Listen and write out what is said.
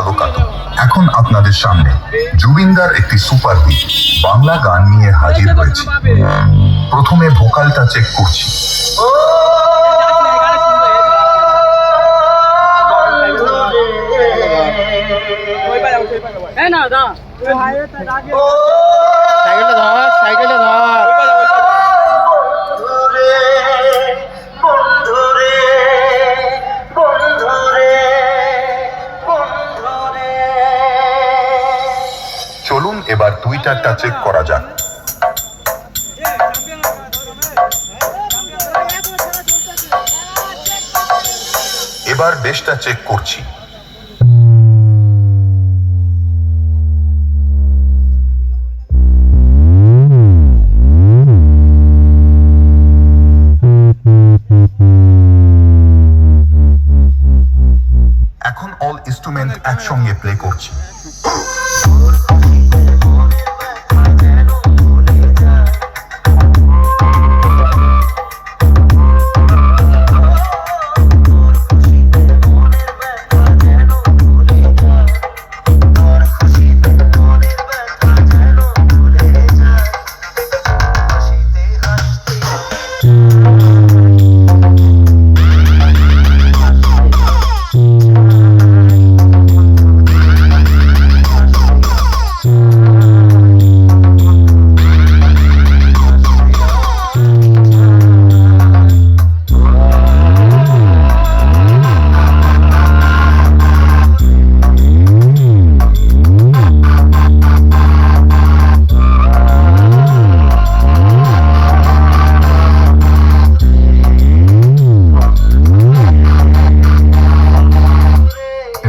স্বাগত। এখন আপনাদের সামনে জুবিনদার একটি সুপার হিট বাংলা গান নিয়ে হাজির হয়েছি। প্রথমে ভোকালটা চেক করছি। চলুন এবার টুইটারটা চেক করা যাক। এবার বেশটা চেক করছি। এখন অল ইনস্ট্রুমেন্ট একসঙ্গে প্লে করছি।